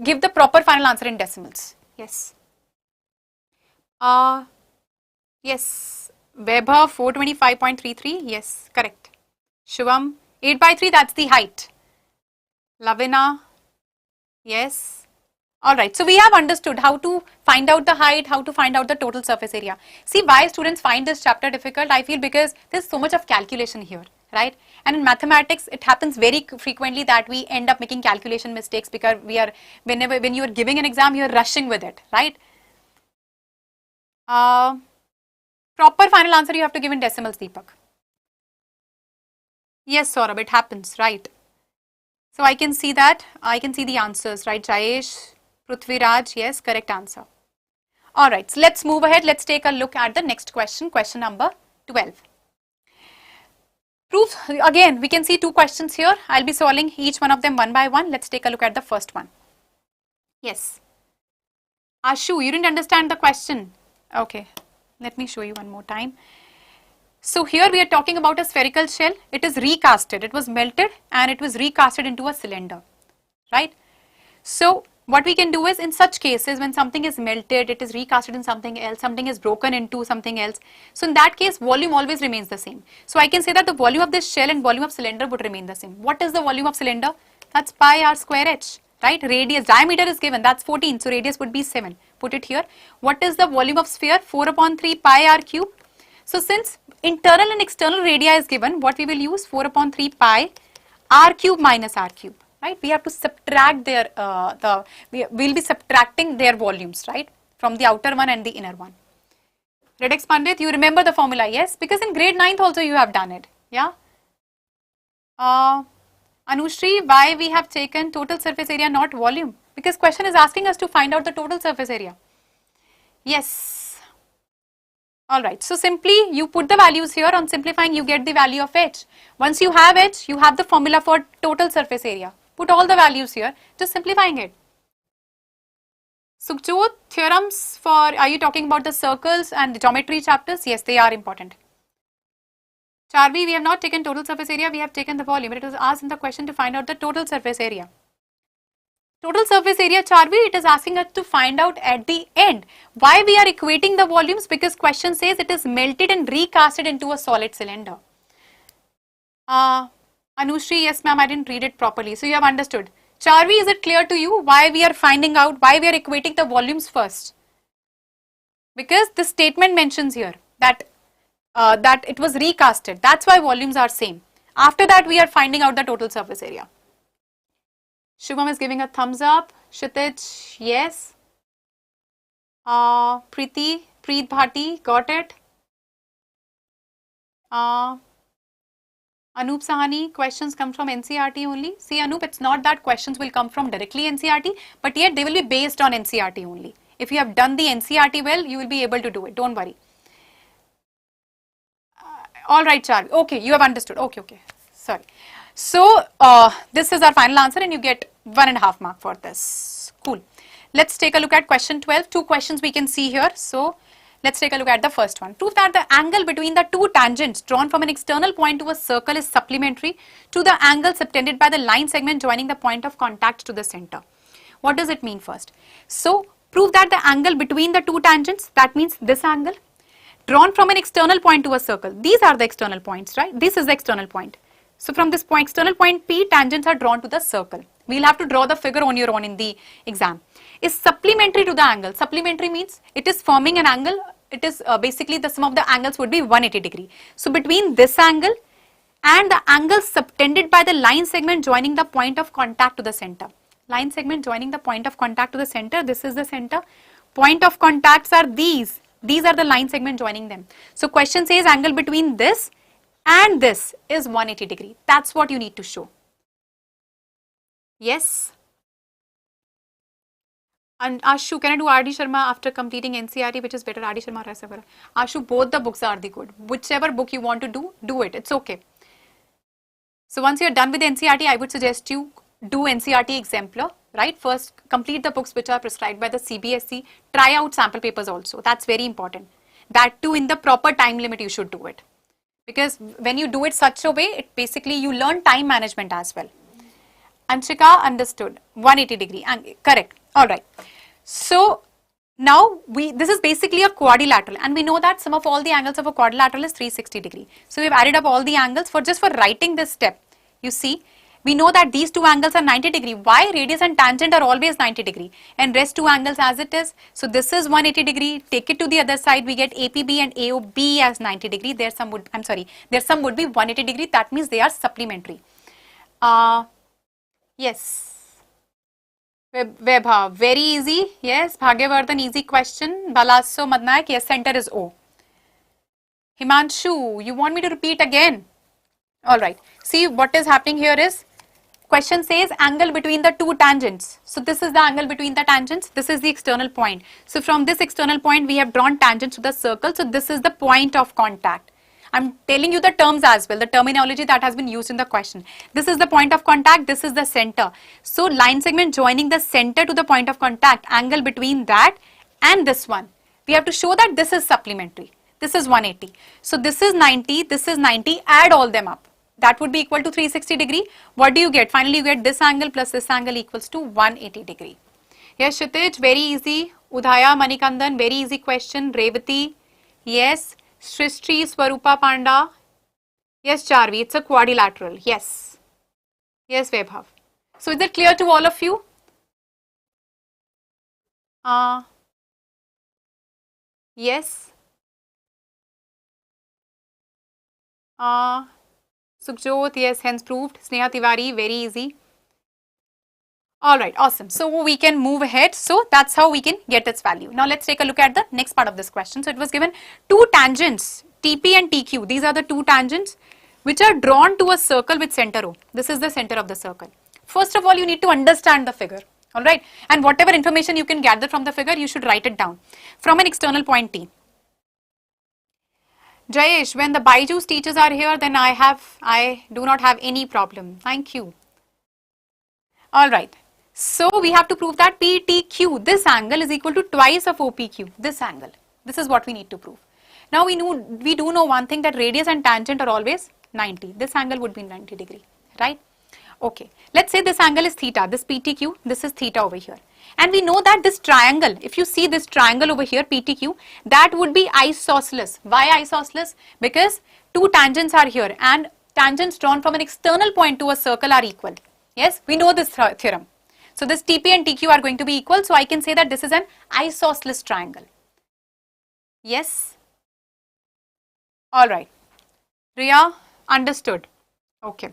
give the proper final answer in decimals. Yes. Yes. Weber 425.33. Yes, correct. Shivam 8 by 3. That's the height. Lavina. Yes. All right. So we have understood how to find out the height, how to find out the total surface area. See why students find this chapter difficult? I feel because there's so much of calculation here, right? And in mathematics, it happens very frequently that we end up making calculation mistakes because when you are giving an exam, you are rushing with it, right? Proper final answer you have to give in decimals, Deepak. Yes, Saurabh, it happens, right? So I can see that, I can see the answers, right? Jayesh, Prithviraj, yes, correct answer. All right, so let's move ahead. Let's take a look at the next question, question number 12. Proof, again, we can see 2 questions here. I'll be solving each one of them one by one. Let's take a look at the first one. Yes. Ashu, you didn't understand the question. Okay, let me show you one more time. So here we are talking about a spherical shell. It is recasted. It was melted and it was recasted into a cylinder, right? So what we can do is, in such cases when something is melted, it is recasted in something else, something is broken into something else. So in that case, volume always remains the same. So I can say that the volume of this shell and volume of cylinder would remain the same. What is the volume of cylinder? That's pi r square h, right? Radius, diameter is given, that's 14. So radius would be 7. Put it here. What is the volume of sphere? 4 upon 3 pi r cube. So since internal and external radii is given, what we will use? 4 upon 3 pi r cube minus r cube. Right, we have to subtract their, we will be subtracting their volumes, right, from the outer one and the inner one. Redex Pandit, you remember the formula? Yes, because in grade 9th also you have done it, yeah. Anushri, why we have taken total surface area, not volume? Because question is asking us to find out the total surface area. Yes. All right, so simply you put the values here. On simplifying, you get the value of h. Once you have h, you have the formula for total surface area. Put all the values here, just simplifying it. Sukhjot, theorems for, are you talking about the circles and the geometry chapters? Yes, they are important. Charvi, we have not taken total surface area, we have taken the volume. It was asked in the question to find out the total surface area. Total surface area, Charvi, it is asking us to find out at the end. Why we are equating the volumes? Because question says it is melted and recasted into a solid cylinder. Anushri, yes ma'am, I didn't read it properly. So you have understood. Charvi, is it clear to you why we are finding out, why we are equating the volumes first? Because the statement mentions here that that it was recasted. That's why volumes are same. After that, we are finding out the total surface area. Shubham is giving a thumbs up. Kshitij, yes. Preet Bhati, got it. Anup Sahani, questions come from NCERT only. See Anup, it's not that questions will come from directly NCERT, but yet they will be based on NCERT only. If you have done the NCERT well, you will be able to do it. Don't worry. All right, Charlie. Okay, you have understood. Okay. Sorry. So, this is our final answer and you get 1.5 mark for this. Cool. Let's take a look at question 12. Two questions we can see here. So, let's take a look at the first one. Prove that the angle between the two tangents drawn from an external point to a circle is supplementary to the angle subtended by the line segment joining the point of contact to the center. What does it mean first? So, prove that the angle between the two tangents, that means this angle, drawn from an external point to a circle. These are the external points, right? This is the external point. So from this point, external point P, tangents are drawn to the circle. We'll have to draw the figure on your own in the exam. Is supplementary to the angle. Supplementary means it is forming an angle. It is basically the sum of the angles would be 180 degree. So between this angle and the angle subtended by the line segment joining the point of contact to the center. Line segment joining the point of contact to the center. This is the center. Point of contacts are these. These are the line segment joining them. So question says angle between this and this is 180 degree. That's what you need to show. Yes. And Ashu, can I do R.D. Sharma after completing NCERT? Which is better, R.D. Sharma or Rasavara? Ashu, both the books are the good. Whichever book you want to do it. It's okay. So once you're done with NCERT, I would suggest you do NCERT exemplar. Right? First, complete the books which are prescribed by the CBSE. Try out sample papers also. That's very important. That too in the proper time limit you should do it. Because when you do it such a way, it basically you learn time management as well. Anshika, understood. 180 degree. Correct. Alright. So, now this is basically a quadrilateral and we know that sum of all the angles of a quadrilateral is 360 degree. So, we've added up all the angles for writing this step. You see, we know that these two angles are 90 degree. Why? Radius and tangent are always 90 degree and rest two angles as it is. So this is 180 degree. Take it to the other side. We get APB and AOB as 90 degree. There some would be 180 degree. That means they are supplementary. Yes. Webha, very easy. Yes. Bhagyavardhan, easy question. Balasso Madnayak, yes, center is O. Himanshu, you want me to repeat again? Alright. See what is happening here is question says angle between the two tangents. So this is the angle between the tangents. This is the external point. So from this external point we have drawn tangents to the circle. So this is the point of contact. I'm telling you the terms as well, the terminology that has been used in the question. This is the point of contact. This is the center. So line segment joining the center to the point of contact, angle between that and this one. We have to show that this is supplementary. This is 180. So this is 90. This is 90. Add all them up. That would be equal to 360 degree. What do you get? Finally, you get this angle plus this angle equals to 180 degree. Yes, Kshitij, very easy. Udhaya Manikandan, very easy question. Revati, yes. Shrishti, Swarupa Panda. Yes, Charvi, it's a quadrilateral. Yes. Yes, Vaibhav. So, is it clear to all of you? Yes. Sukhjot, yes, hence proved. Sneha Tiwari, very easy. Alright, awesome. So we can move ahead. So that's how we can get its value. Now let's take a look at the next part of this question. So it was given two tangents, TP and TQ. These are the two tangents which are drawn to a circle with center O. This is the center of the circle. First of all, you need to understand the figure. Alright, and whatever information you can gather from the figure, you should write it down from an external point T. Jayesh, when the BYJU'S teachers are here, then I do not have any problem. Thank you. Alright. So we have to prove that PTQ, this angle is equal to twice of OPQ, this angle. This is what we need to prove. Now we do know one thing, that radius and tangent are always 90. This angle would be 90 degree, right? Okay. Let's say this angle is theta, this PTQ, this is theta over here. And we know that this triangle, if you see this triangle over here, PTQ, that would be isosceles. Why isosceles? Because two tangents are here and tangents drawn from an external point to a circle are equal. Yes, we know this theorem. So this TP and TQ are going to be equal. So I can say that this is an isosceles triangle. Yes. Alright. Riya, understood. Okay.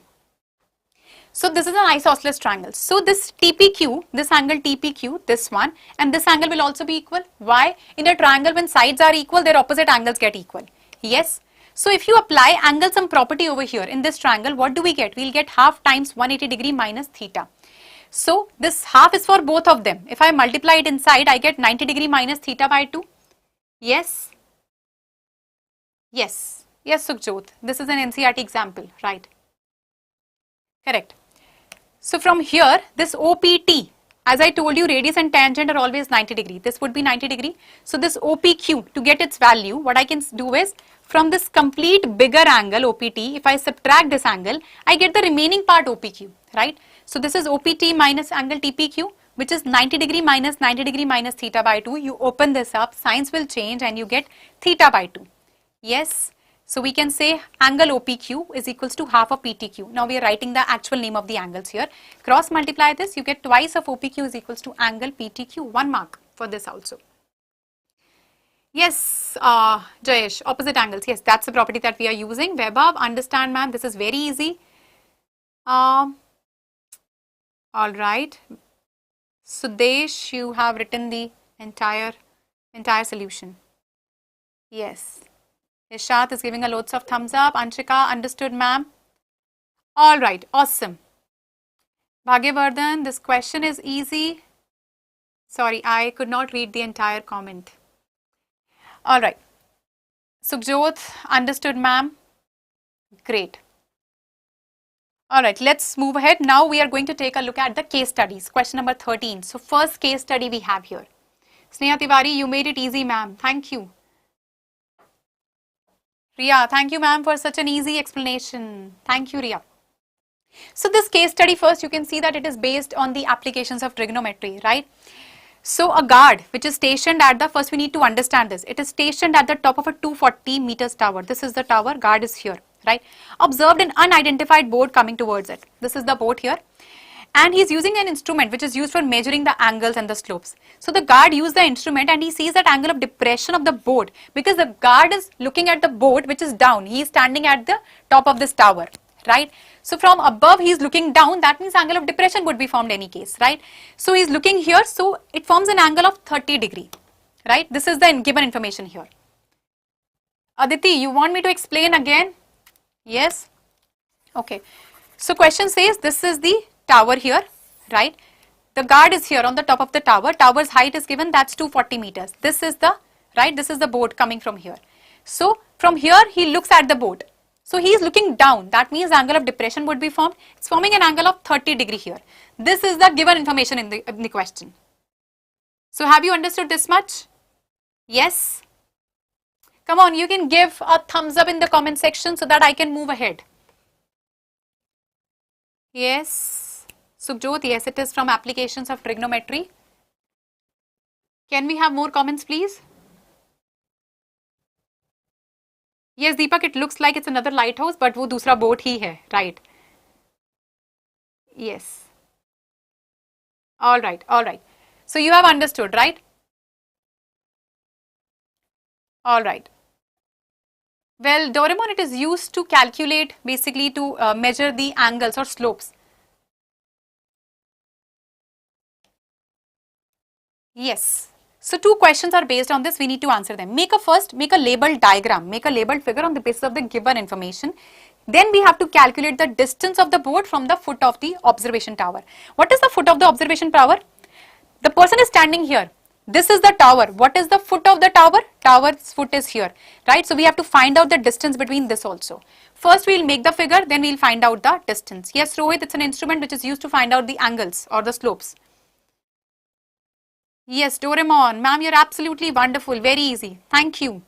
So this is an isosceles triangle. So this TPQ, this angle TPQ, this one, and this angle will also be equal. Why? In a triangle, when sides are equal, their opposite angles get equal. Yes. So if you apply angle sum property over here in this triangle, what do we get? We'll get half times 180 degree minus theta. So this half is for both of them. If I multiply it inside, I get 90 degree minus theta by 2. Yes. Yes. Yes, Sukhjot. This is an NCERT example, right? Correct. So from here, this OPT, as I told you, radius and tangent are always 90 degree. This would be 90 degree. So this OPQ, to get its value, what I can do is, from this complete bigger angle OPT, if I subtract this angle, I get the remaining part OPQ, right? So this is OPT minus angle TPQ, which is 90 degree minus theta by 2. You open this up, signs will change and you get theta by 2. Yes. So we can say angle OPQ is equals to half of PTQ. Now we are writing the actual name of the angles here. Cross multiply this, you get twice of OPQ is equals to angle PTQ. 1 mark for this also. Yes, Jayesh, opposite angles. Yes, that's the property that we are using. Vaibhav, understand ma'am, this is very easy. All right. Sudesh, you have written the entire solution. Yes. Ishat is giving a loads of thumbs up. Anshika, understood ma'am. All right, awesome. Bhagyavardhan, this question is easy. Sorry, I could not read the entire comment. All right. Sukhjot, understood ma'am. Great. All right, let's move ahead. Now we are going to take a look at the case studies. Question number 13. So first case study we have here. Sneha Tiwari, you made it easy ma'am. Thank you. Riya, thank you ma'am for such an easy explanation. Thank you Riya. So this case study, first you can see that it is based on the applications of trigonometry, right? So a guard which is stationed at the, first we need to understand this. It is stationed at the top of a 240 meters tower. This is the tower, guard is here, right? Observed an unidentified board coming towards it. This is the board here. And he is using an instrument which is used for measuring the angles and the slopes. So the guard used the instrument and he sees that angle of depression of the board, because the guard is looking at the board which is down. He is standing at the top of this tower, right? So from above he is looking down, that means angle of depression would be formed any case, right? So he is looking here, so it forms an angle of 30 degree, right? This is the given information here. Aditi, you want me to explain again? Yes? Okay. So question says this is the tower here, right? The guard is here on the top of the tower. Tower's height is given, that's 240 meters. This is the, right, this is the board coming from here. So from here he looks at the board. So he is looking down. That means angle of depression would be formed. It's forming an angle of 30 degree here. This is the given information in the question. So have you understood this much? Yes? Come on, you can give a thumbs up in the comment section so that I can move ahead. Yes. Sukhjot, yes, it is from applications of trigonometry. Can we have more comments, please? Yes, Deepak, it looks like it's another lighthouse, but wo dusra boat hi hai, right? Yes. All right, all right. So you have understood, right? All right. Well, Doraemon, it is used to calculate, basically to measure the angles or slopes. Yes. So two questions are based on this. We need to answer them. Make a labeled diagram, make a labeled figure on the basis of the given information. Then we have to calculate the distance of the board from the foot of the observation tower. What is the foot of the observation tower? The person is standing here. This is the tower. What is the foot of the tower? Tower's foot is here, right? So we have to find out the distance between this also. First we will make the figure, then we will find out the distance. Yes, Rohit, it's an instrument which is used to find out the angles or the slopes. Yes, Doraemon, ma'am, you're absolutely wonderful. Very easy. Thank you.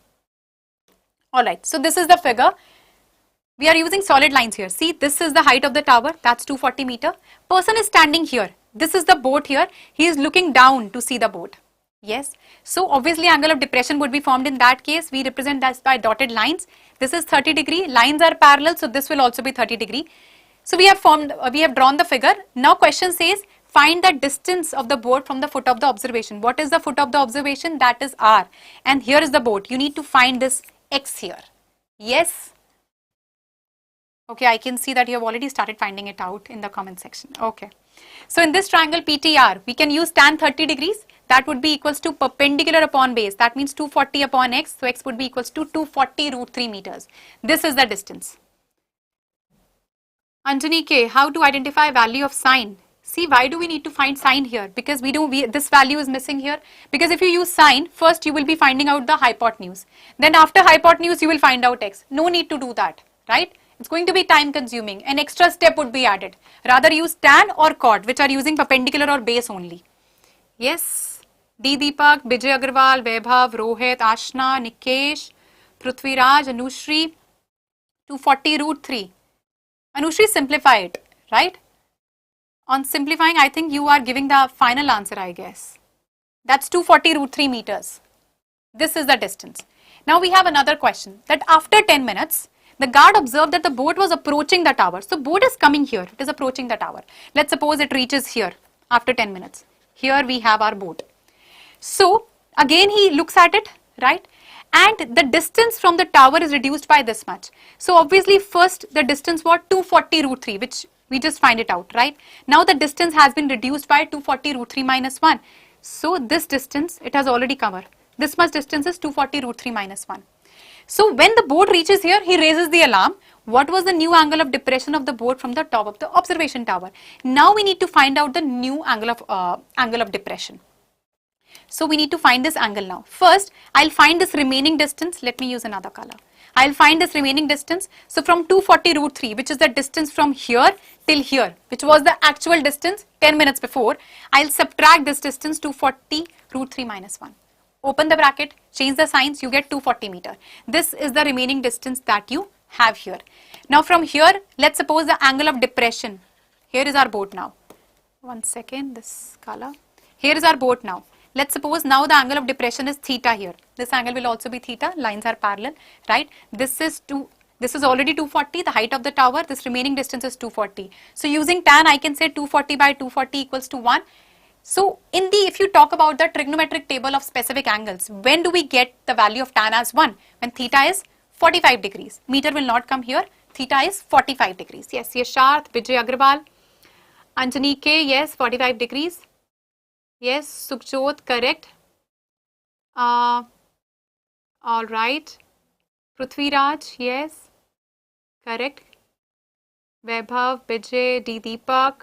All right. So this is the figure. We are using solid lines here. See, this is the height of the tower. That's 240 meter. Person is standing here. This is the boat here. He is looking down to see the boat. Yes. So obviously angle of depression would be formed in that case. We represent that by dotted lines. This is 30 degree. Lines are parallel. So this will also be 30 degree. So we have drawn the figure. Now question says, find the distance of the boat from the foot of the observation. What is the foot of the observation? That is R. And here is the boat. You need to find this X here. Yes. Okay, I can see that you have already started finding it out in the comment section. Okay. So in this triangle PTR, we can use tan 30 degrees. That would be equals to perpendicular upon base. That means 240 upon x. So x would be equals to 240 root 3 meters. This is the distance. Anjani K, how to identify value of sine? See, why do we need to find sine here? Because this value is missing here. Because if you use sine, first you will be finding out the hypotenuse. Then after hypotenuse, you will find out x. No need to do that, right? It's going to be time consuming. An extra step would be added. Rather use tan or cot, which are using perpendicular or base only. Yes. D. Deepak, Bijay Agarwal, Vaibhav, Rohit, Ashna, Nikesh, Prithviraj, Anushri, 240 root 3. Anushri, simplify it, right? On simplifying, I think you are giving the final answer, I guess. That's 240 root 3 meters. This is the distance. Now we have another question that after 10 minutes, the guard observed that the boat was approaching the tower. So boat is coming here, it is approaching the tower. Let's suppose it reaches here after 10 minutes. Here we have our boat. So again he looks at it, right? And the distance from the tower is reduced by this much. So obviously first the distance was 240 root 3, which we just find it out, right? Now the distance has been reduced by 240 root 3 minus 1. So this distance, it has already covered. This much distance is 240 root 3 minus 1. So when the boat reaches here, he raises the alarm. What was the new angle of depression of the boat from the top of the observation tower? Now we need to find out the new angle of depression. So we need to find this angle now. First, I'll find this remaining distance. Let me use another color. I'll find this remaining distance. So from 240 root 3, which is the distance from here till here, which was the actual distance 10 minutes before, I'll subtract this distance 240 root 3 minus 1. Open the bracket, change the signs, you get 240 meter. This is the remaining distance that you have here. Now from here, let's suppose the angle of depression. Here is our boat now. One second, this color. Here is our boat now. Let's suppose now the angle of depression is theta here. This angle will also be theta, lines are parallel, right? This is already 240, the height of the tower, this remaining distance is 240. So using tan, I can say 240 by 240 equals to 1. So if you talk about the trigonometric table of specific angles, when do we get the value of tan as 1? When theta is 45 degrees. Meter will not come here, theta is 45 degrees. Yes, Yasharth, Bijay Agarwal, Anjani K, yes, 45 degrees. Yes, Sukhjot, correct. All right. Prithviraj, yes, correct. Vaibhav, Bijay, D. Deepak,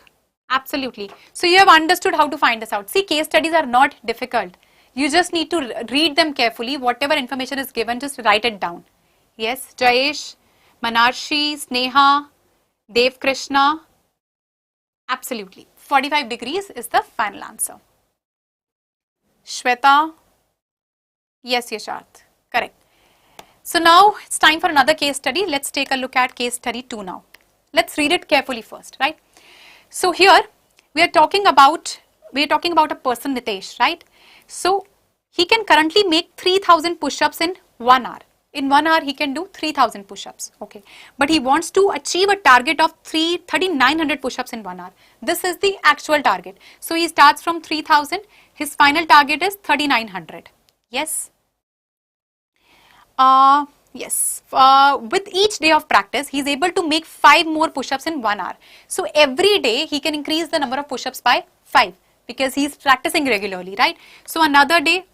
absolutely. So you have understood how to find this out. See, case studies are not difficult. You just need to read them carefully. Whatever information is given, just write it down. Yes, Jayesh, Manarshi, Sneha, Dev Krishna, absolutely. 45 degrees is the final answer. Shweta, yes, Yasharth, correct. So now it's time for another case study. Let's take a look at case study 2 now. Let's read it carefully first, right? So here we are talking about a person, Nitesh, right? So he can currently make 3000 push-ups in 1 hour. In 1 hour he can do 3000 push-ups, okay? But he wants to achieve a target of 3900 push-ups in 1 hour. This is the actual target. So he starts from 3000. His final target is 3900. Yes. Yes. With each day of practice, he is able to make 5 more push-ups in 1 hour. So every day he can increase the number of push-ups by 5 because he is practicing regularly, right? So another day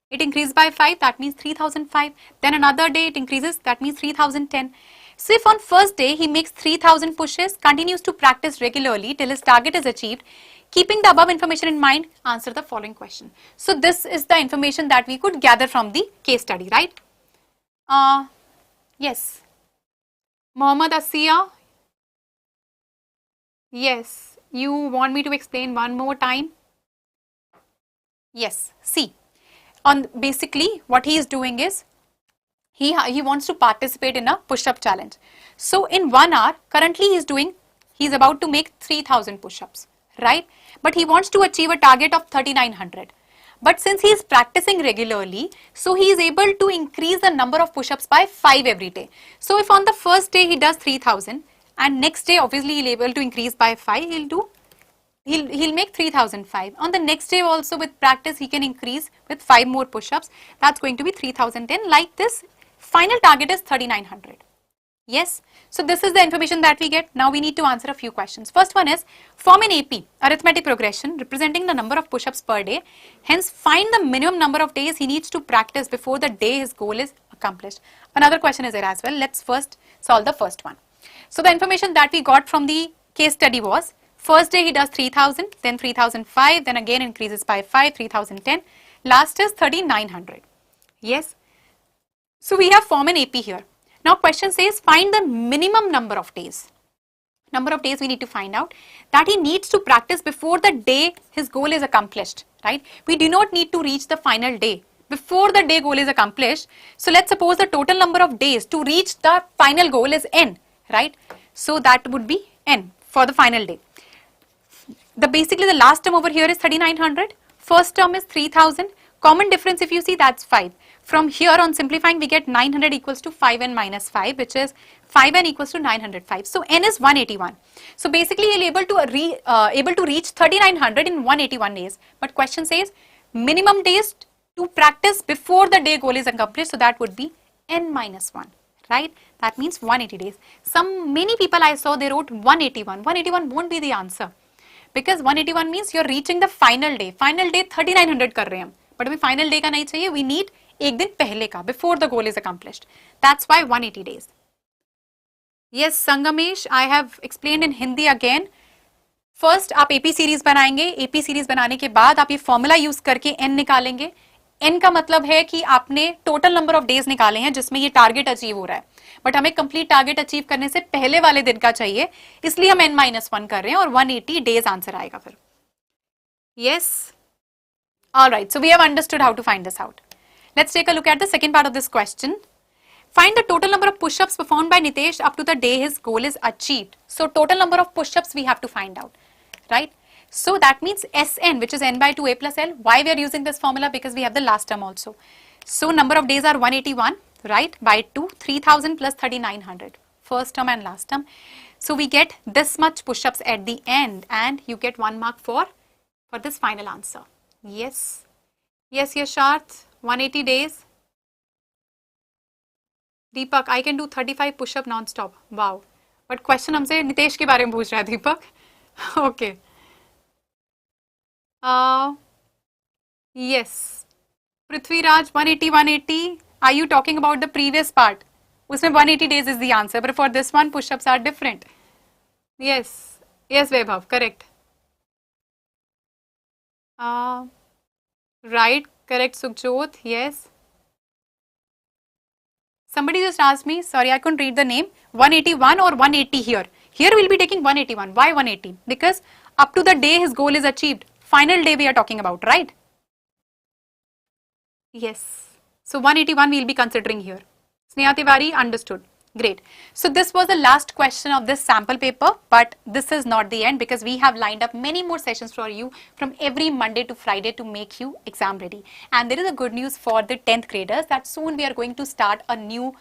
it increases by 5, that means 3005. Then another day it increases, that means 3010. So if on first day he makes 3000 pushes, continues to practice regularly till his target is achieved, keeping the above information in mind, answer the following question. So this is the information that we could gather from the case study, right? Yes. Mohammad Asiya. Yes. You want me to explain one more time? Yes. See, basically what he is doing is, he wants to participate in a push-up challenge. So in 1 hour, currently he's about to make 3000 push-ups, right? But he wants to achieve a target of 3900. But since he is practicing regularly, so he is able to increase the number of push-ups by 5 every day. So if on the first day he does 3000 and next day obviously he'll be able to increase by 5, he'll make 3005. On the next day also with practice he can increase with 5 more push-ups. That's going to be 3010. Like this, final target is 3900. Yes. So this is the information that we get. Now we need to answer a few questions. First one is, form an AP, arithmetic progression, representing the number of push-ups per day. Hence, find the minimum number of days he needs to practice before the day his goal is accomplished. Another question is there as well. Let's first solve the first one. So the information that we got from the case study was, first day he does 3000, then 3005, then again increases by 5, 3010. Last is 3900. Yes. So we have form an AP here. Now question says, find the minimum number of days. Number of days we need to find out that he needs to practice before the day his goal is accomplished, right? We do not need to reach the final day. Before the day goal is accomplished, so let's suppose the total number of days to reach the final goal is n, right? So that would be n for the final day. Basically the last term over here is 3900, first term is 3000, common difference if you see, that's 5. From here on simplifying, we get 900 equals to 5n minus 5, which is 5n equals to 905. So n is 181. So basically he'll able to reach 3900 in 181 days. But question says minimum days to practice before the day goal is accomplished. So that would be n minus 1, right? That means 180 days. Many people I saw, they wrote 181. 181 won't be the answer, because 181 means you're reaching the final day. Final day 3900 कर रहे हैं हम, but अभी final day का नहीं चाहिए. We need एक दिन पहले का, before the goal is accomplished. That's why 180 days. Yes, Sangamesh, I have explained in Hindi again. First आप AP series बनाएंगे. AP series बनाने के बाद आप ये formula use करके n निकालेंगे. n का मतलब है कि आपने total number of days निकाले हैं जिसमें ये target achieve हो रहा है. बट हमें complete target achieve करने से पहले वाले दिन का चाहिए, इसलिए हम n-1 कर रहे हैं और 180 days आंसर आएगा फिर. Yes. Alright, so we have understood how to find this out. Let's take a look at the second part of this question. Find the total number of push-ups performed by Nitesh up to the day his goal is achieved. So total number of push-ups we have to find out, right? So that means Sn, which is n by 2a plus l. Why we are using this formula? Because we have the last term also. So number of days are 181, right? By 2, 3000 plus 3900. First term and last term. So we get this much push-ups at the end, and you get 1 mark for this final answer. Yes. Yes, Yasharth. 180 days. Deepak, I can do 35 push-up non-stop. Wow. But question हमसे नितेश के बारे में पूछ रहा है दीपक. Okay. Yes. Prithviraj, 180. Are you talking about the previous part? उसमें 180 days is the answer. But for this one, push-ups are different. Yes. Yes, Vaibhav. Correct. Right. Correct, Sukhjot. Yes. Somebody just asked me, sorry, I couldn't read the name, 181 or 180 here. Here we'll be taking 181. Why 180? Because up to the day his goal is achieved. Final day we are talking about, right? Yes. So 181 we'll be considering here. Sneha Tiwari, understood. Great. So this was the last question of this sample paper, but this is not the end, because we have lined up many more sessions for you from every Monday to Friday to make you exam ready. And there is a good news for the 10th graders that soon we are going to start a new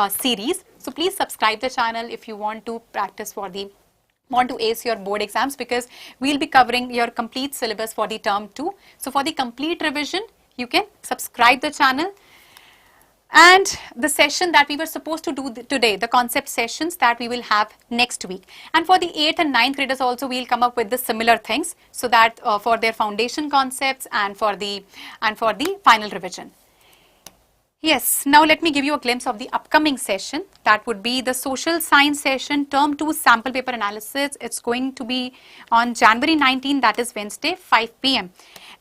series. So please subscribe the channel if you want to practice want to ace your board exams, because we'll be covering your complete syllabus for the term 2. So for the complete revision, you can subscribe the channel. And the session that we were supposed to do today, the concept sessions, that we will have next week. And for the 8th and 9th graders also, we'll come up with the similar things, so that for their foundation concepts and for the final revision. Yes, now let me give you a glimpse of the upcoming session. That would be the social science session, term 2 sample paper analysis. It's going to be on January 19, that is Wednesday, 5 p.m.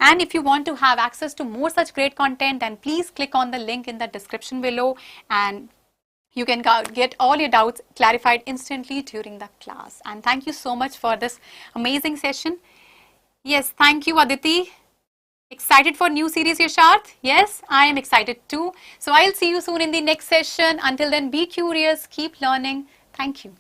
And if you want to have access to more such great content, then please click on the link in the description below, and you can get all your doubts clarified instantly during the class. And thank you so much for this amazing session. Yes, thank you, Aditi. Excited for new series, Yasharth? Yes, I am excited too. So I'll see you soon in the next session. Until then, be curious, keep learning. Thank you.